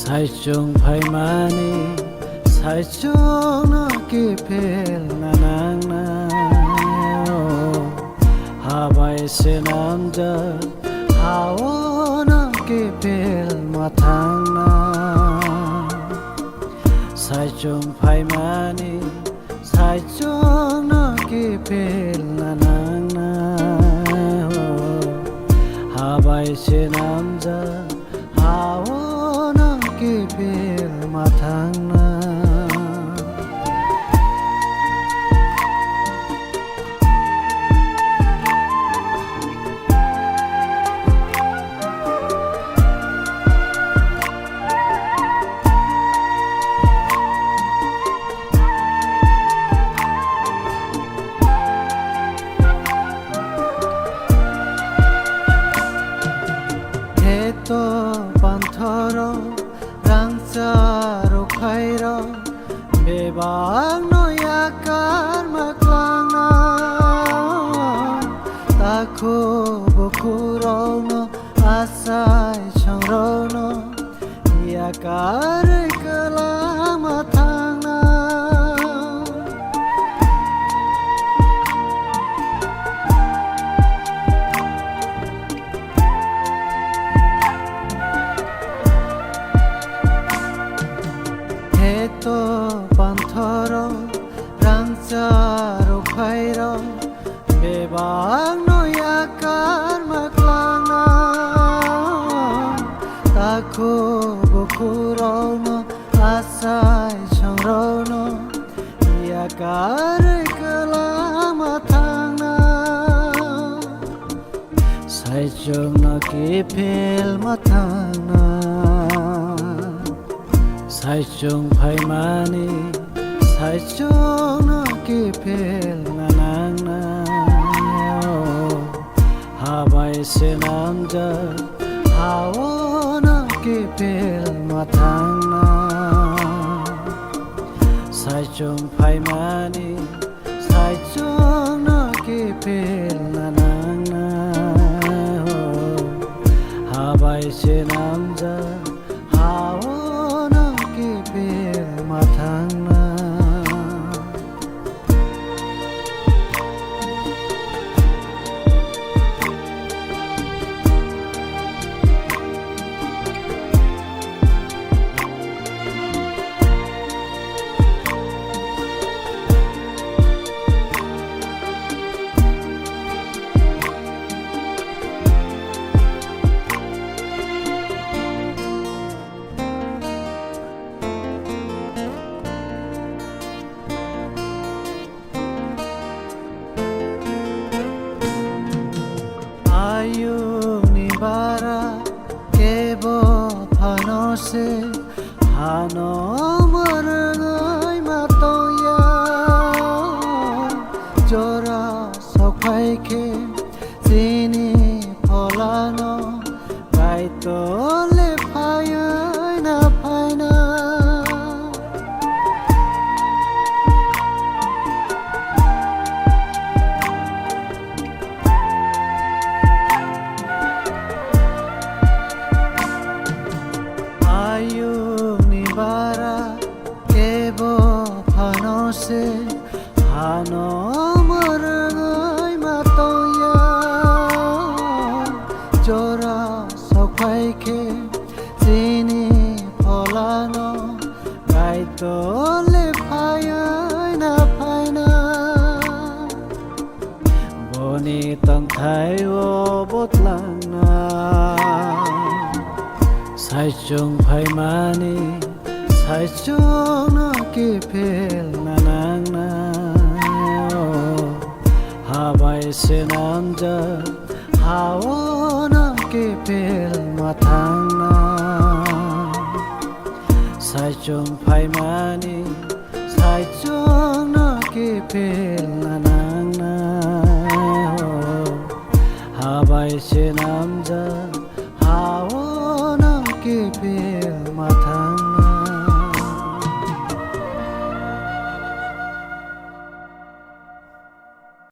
살중 팔만이 살중 너기 필나낭나 하바이스 남자 하워 너기 필마탕나 살중 팔만이 살중 너기 필나낭나 하바이스 남자 하워 너기 필마탕나 또 반터로 랑사로 카이로 베방 노야કાર 막랑나 타코 보쿠로노 아사이 청로노 야කා르 클라마탕나 또 반터로 랑사로 카이로 베방 노야કાર 막랑나 타코 보쿠로노 아사이 청로노 야카르 클라마탕나 살중 너기 필마탕나 살중 팔만이 살중 너기 필나낭나 하바이스 남자 하워 너기 필마탕나 살중 팔만이 살중 너기 필나낭나 하바이스 남자 하워 너기 필마탕나 아유니 바라 깨보 파노세 하노 머르의 마토야 조라 석화이케 지니 폴라노 가이토레 파야나 파이나 아유니 바라 깨보 파노세 하노 머르의 마토야 조라 석화이케 지니 폴라노 가이토레 파야나 파이나 보니 땅타이워 보틀랑나 살중 팔만이 살중 너기 필나낭나 하바이스 남자 하워 너기 필마탕나 살중 팔만이 살중 너기 필나낭나 하바이스 남자